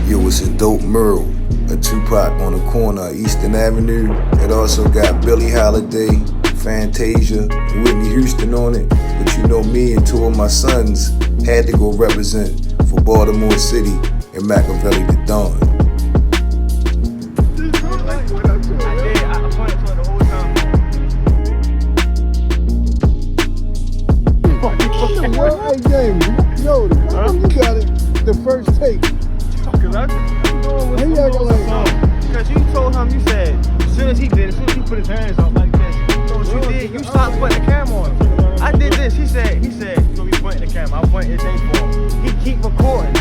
Yo, it's a dope mural, a TUPAC on the corner of Eastern Avenue. It also got Billie Holiday, Fantasia, and Whitney Houston on it. But you know me and two of my sons had to go represent for Baltimore City and Machiavelli the Don. Hey James, yo, how come you got it the first take? Cause I just doing what He acting like cause you told him, you said, as soon as he put his hands up like this, you know what you did? You stopped putting the camera on him. I did this, he said, you gonna be pointing the camera. I'm pointing his thing for him. He keep recording.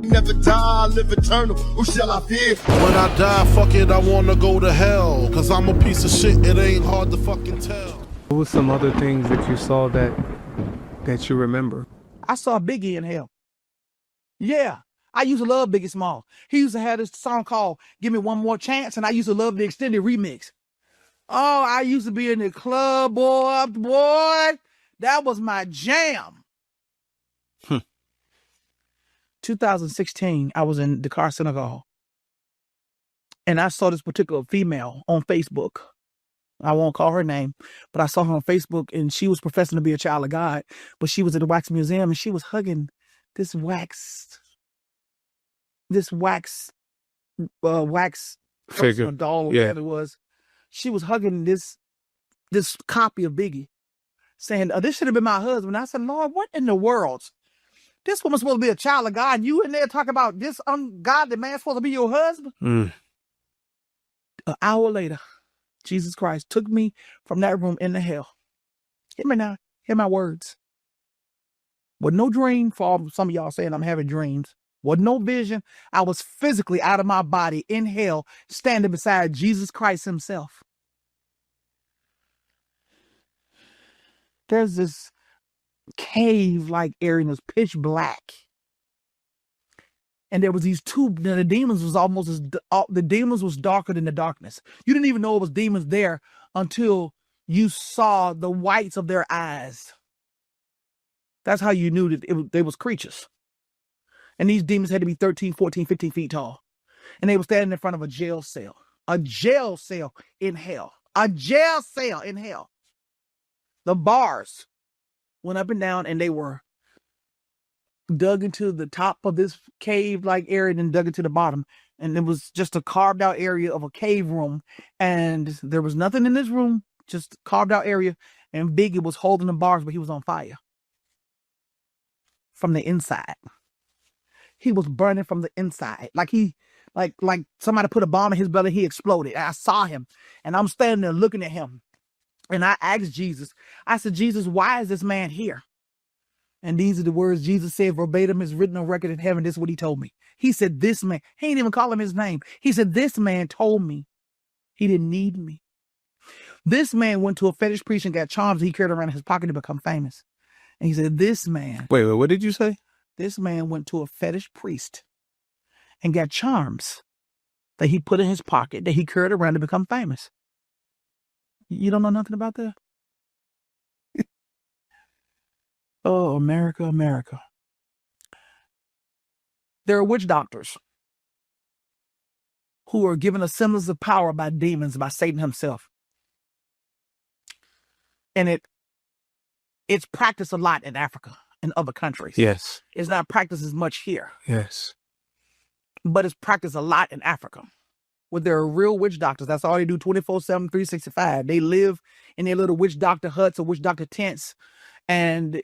Never die, live eternal. Who shall I fear? When I die, fuck it, I wanna go to hell. Cause I'm a piece of shit, it ain't hard to fucking tell. What was some other things that you saw that you remember? I saw Biggie in hell. Yeah, I used to love Biggie Small. He used to have this song called Give Me One More Chance, and I used to love the extended remix. Oh, I used to be in the club, boy. That was my jam. 2016, I was in Dakar, Senegal, and I saw this particular female on Facebook. I won't call her name, but I saw her on Facebook, and she was professing to be a child of God, but she was at the wax museum, and she was hugging this wax Figure. doll, or whatever it was. She was hugging this copy of Biggie, saying, this should have been my husband. I said, Lord, what in the world? This woman's supposed to be a child of God, and you in there talking about this ungodly man supposed to be your husband? An hour later, Jesus Christ took me from that room into hell. Hear me now. Hear my words. With no dream, for all, some of y'all saying I'm having dreams. With no vision, I was physically out of my body in hell, standing beside Jesus Christ himself. There's this cave-like area, and it was pitch black. And there was these two, the demons was almost as, the demons was darker than the darkness. You didn't even know it was demons there until you saw the whites of their eyes. That's how you knew that they was creatures. And these demons had to be 13, 14, 15 feet tall. And they were standing in front of a jail cell. A jail cell in hell. A jail cell in hell. The bars went up and down, and they were dug into the top of this cave-like area and then dug into the bottom. And it was just a carved out area of a cave room. And there was nothing in this room, just carved out area. And Biggie was holding the bars, but he was on fire from the inside. He was burning from the inside. Like somebody put a bomb in his belly, he exploded. I saw him, and I'm standing there looking at him. And I asked Jesus, I said, Jesus, why is this man here? And these are the words Jesus said verbatim, is written on record in heaven. This is what he told me. He said, this man, he ain't even call him his name. He said, this man told me he didn't need me. This man went to a fetish priest and got charms that he carried around in his pocket to become famous. And he said, this man. Wait, what did you say? This man went to a fetish priest and got charms that he put in his pocket that he carried around to become famous. You don't know nothing about that? Oh, America, America. There are witch doctors who are given a semblance of power by demons, by Satan himself. And it's practiced a lot in Africa and other countries. Yes. It's not practiced as much here. Yes. But it's practiced a lot in Africa. Where there are real witch doctors. That's all they do 24/7, 365. They live in their little witch doctor huts or witch doctor tents, and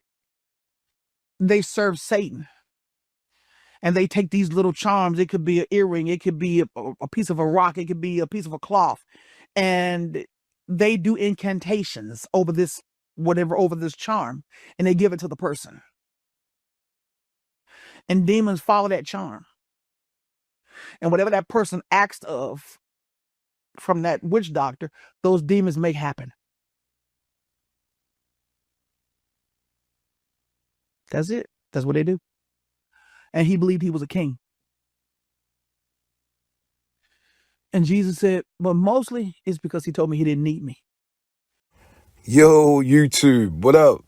they serve Satan. And they take these little charms. It could be an earring. It could be a piece of a rock. It could be a piece of a cloth. And they do incantations over this, over this charm. And they give it to the person. And demons follow that charm. And whatever that person asked of from that witch doctor, those demons make happen. That's it. That's what they do. And he believed he was a king. And Jesus said, but mostly it's because he told me he didn't need me. Yo, YouTube, what up?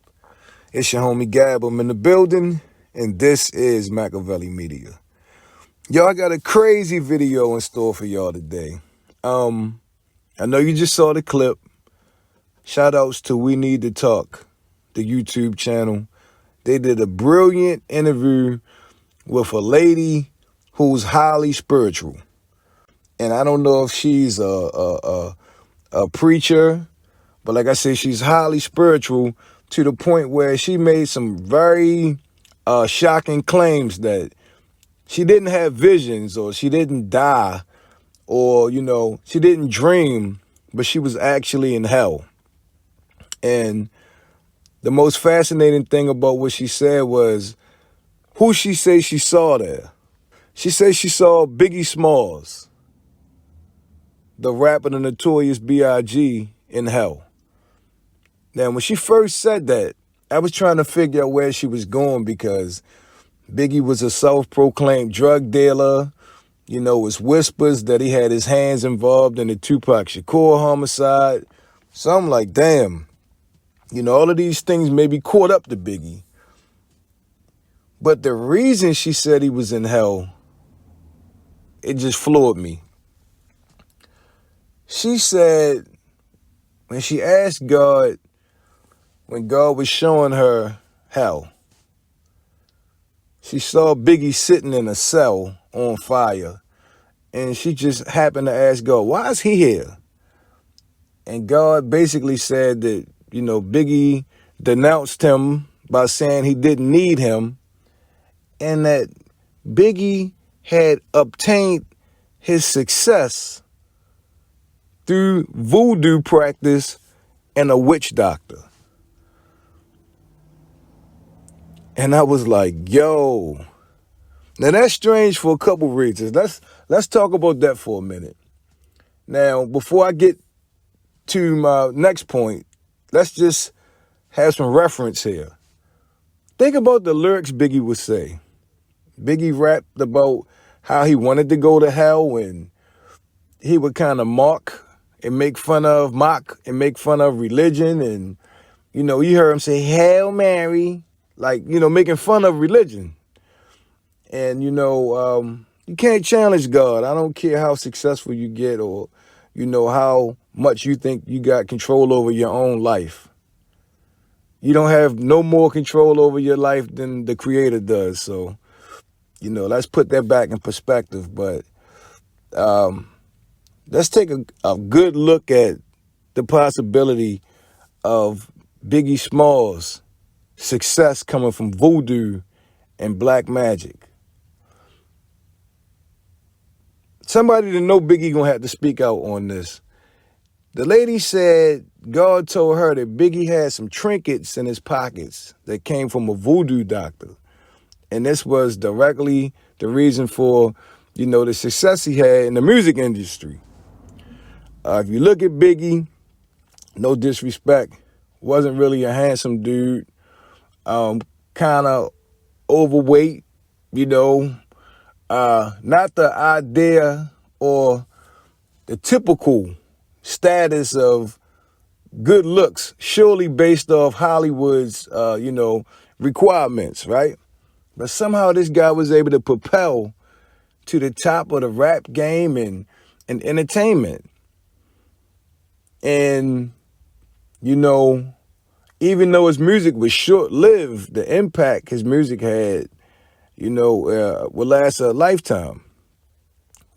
It's your homie Gab. I'm in the building, and this is Machiavelli Media. Y'all got a crazy video in store for y'all today. I know you just saw the clip. Shout outs to We Need to Talk, the YouTube channel. They did a brilliant interview with a lady who's highly spiritual. And I don't know if she's a preacher, but like I said, she's highly spiritual to the point where she made some very shocking claims that she didn't have visions, or she didn't die, or, you know, she didn't dream, but she was actually in hell. And the most fascinating thing about what she said was who she says she saw there. She says she saw Biggie Smalls, the rapper, the Notorious B.I.G. in hell. Now, when she first said that, I was trying to figure out where she was going, because Biggie was a self-proclaimed drug dealer. You know, it's whispers that he had his hands involved in the TUPAC Shakur homicide. So I'm like, damn, you know, all of these things may be caught up to Biggie. But the reason she said he was in hell, it just floored me. She said when she asked God, when God was showing her hell, she saw Biggie sitting in a cell on fire, and she just happened to ask God, why is he here? And God basically said that, you know, Biggie denounced him by saying he didn't need him, and that Biggie had obtained his success through voodoo practice and a witch doctor. And I was like, yo. Now that's strange for a couple reasons. Let's talk about that for a minute. Now, before I get to my next point, let's just have some reference here. Think about the lyrics Biggie would say. Biggie rapped about how he wanted to go to hell, and he would kind of mock and make fun of religion. And, you know, you heard him say, Hail Mary, like, you know, making fun of religion. And, you know, you can't challenge God. I don't care how successful you get, or, you know, how much you think you got control over your own life. You don't have no more control over your life than the Creator does. So, you know, let's put that back in perspective. But let's take a good look at the possibility of Biggie Smalls' success coming from voodoo and black magic. Somebody to know Biggie gonna have to speak out on this. The lady said God told her that Biggie had some trinkets in his pockets that came from a voodoo doctor. And this was directly the reason for, you know, the success he had in the music industry. If you look at Biggie, no disrespect, wasn't really a handsome dude, kind of overweight, you know, not the idea or the typical status of good looks, surely based off Hollywood's, you know, requirements, right? But somehow this guy was able to propel to the top of the rap game and entertainment. And, you know, even though his music was short-lived, the impact his music had, you know, would last a lifetime.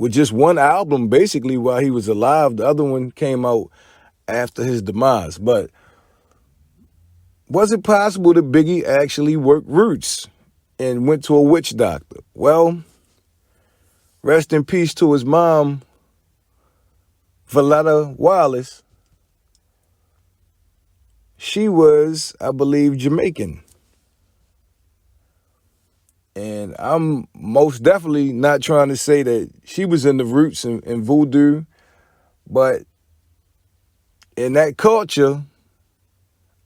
With just one album, basically, while he was alive, the other one came out after his demise. But was it possible that Biggie actually worked roots and went to a witch doctor? Well, rest in peace to his mom, Valletta Wallace. She was, I believe, Jamaican. And I'm most definitely not trying to say that she was in the roots in voodoo, but in that culture,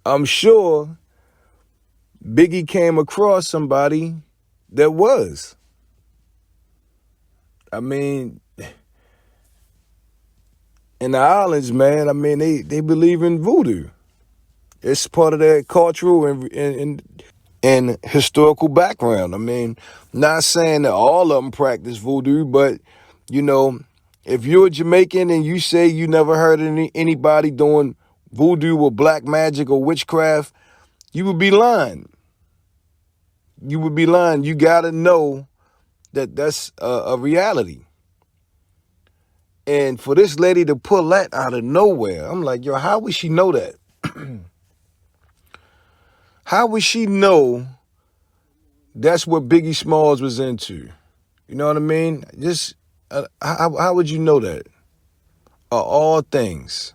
I'm sure Biggie came across somebody that was. I mean, in the islands, man, I mean, they believe in voodoo. It's part of their cultural and historical background. I mean, not saying that all of them practice voodoo, but, you know, if you're a Jamaican and you say you never heard of anybody doing voodoo or black magic or witchcraft, you would be lying. You would be lying. You got to know that that's a reality. And for this lady to pull that out of nowhere, I'm like, yo, how would she know that? How would she know that's what Biggie Smalls was into? You know what I mean? Just how would you know that? Of all things.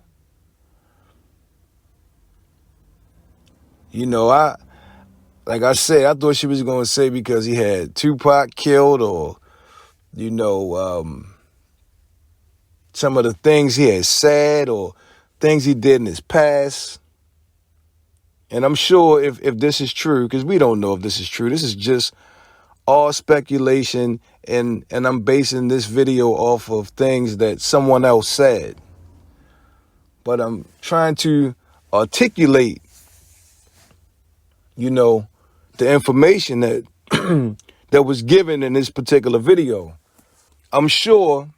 You know, like I said, I thought she was going to say because he had Tupac killed or, you know, some of the things he had said or things he did in his past. And I'm sure if this is true, because we don't know if this is true, this is just all speculation, and I'm basing this video off of things that someone else said. But I'm trying to articulate, you know, the information that that was given in this particular video. I'm sure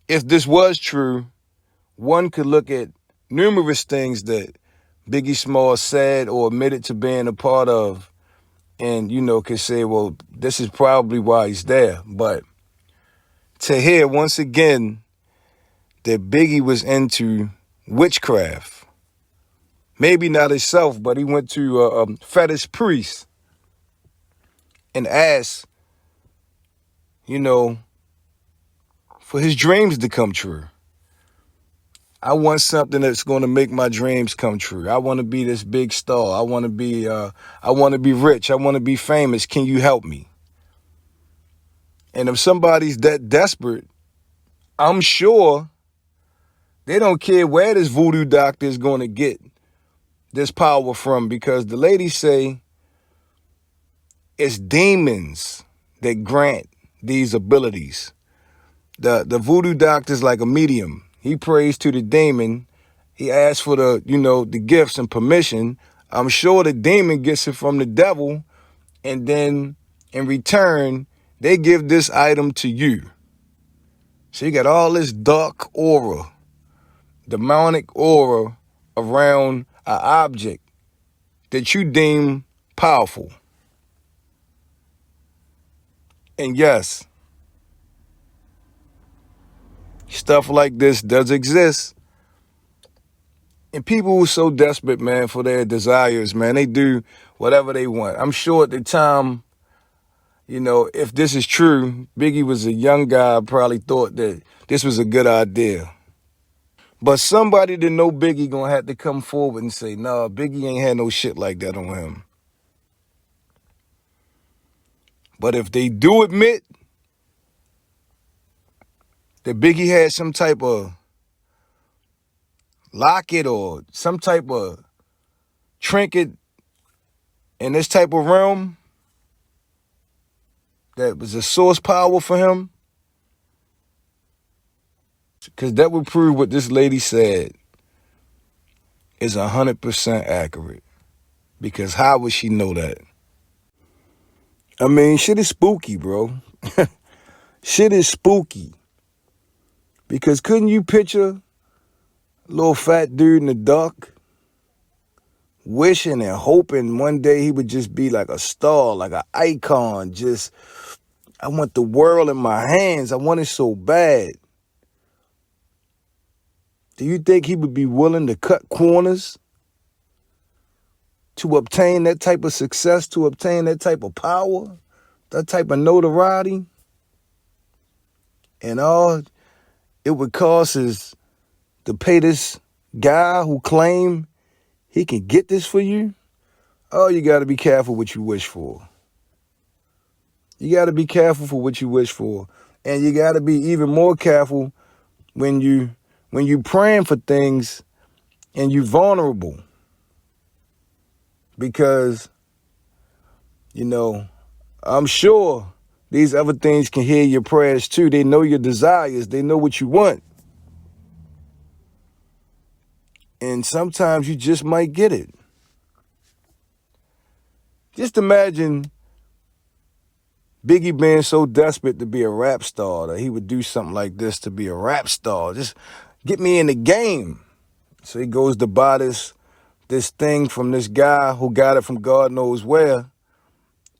if this was true, one could look at numerous things that Biggie Smalls said or admitted to being a part of and, you know, could say, well, this is probably why he's there. But to hear once again that Biggie was into witchcraft, maybe not himself, but he went to a fetish priest and asked, you know, for his dreams to come true. I want something that's going to make my dreams come true. I want to be this big star. I want to be rich. I want to be famous. Can you help me? And if somebody's that desperate, I'm sure they don't care where this voodoo doctor is going to get this power from, because the ladies say it's demons that grant these abilities. The voodoo doctor's like a medium. He prays to the demon. He asks for the, you know, the gifts and permission. I'm sure the demon gets it from the devil, and then in return, they give this item to you. So you got all this dark aura, demonic aura around an object that you deem powerful. And yes, stuff like this does exist. And people who are so desperate, man, for their desires, man, they do whatever they want. I'm sure at the time, you know, if this is true, Biggie was a young guy, probably thought that this was a good idea. But somebody that know Biggie gonna have to come forward and say, nah, Biggie ain't had no shit like that on him. But if they do admit that Biggie had some type of locket or some type of trinket in this type of realm that was a source power for him, because that would prove what this lady said is 100% accurate. Because how would she know that? I mean, shit is spooky, bro. Shit is spooky. Because couldn't you picture a little fat dude in the dark wishing and hoping one day he would just be like a star, like an icon? Just, I want the world in my hands. I want it so bad. Do you think he would be willing to cut corners to obtain that type of success, to obtain that type of power, that type of notoriety? And all it would cost is to pay this guy who claimed he can get this for you? Oh, you got to be careful what you wish for. You got to be careful for what you wish for. And you got to be even more careful when you praying for things and you vulnerable. Because, you know, I'm sure these other things can hear your prayers too. They know your desires. They know what you want. And sometimes you just might get it. Just imagine Biggie being so desperate to be a rap star that he would do something like this to be a rap star. Just get me in the game. So he goes to buy this thing from this guy who got it from God knows where.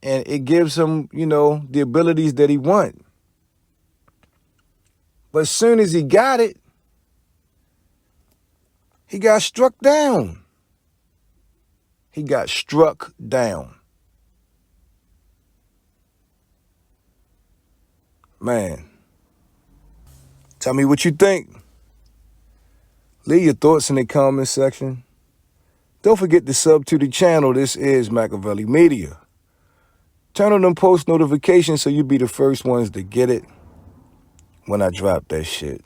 And it gives him, the abilities that he wants. But as soon as he got it, he got struck down. He got struck down. Man, tell me what you think. Leave your thoughts in the comment section. Don't forget to sub to the channel. This is Machiavelli Media. Turn on them post notifications so you'll be the first ones to get it when I drop that shit.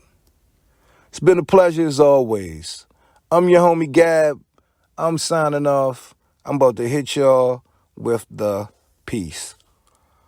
It's been a pleasure as always. I'm your homie Gab. I'm signing off. I'm about to hit y'all with the peace.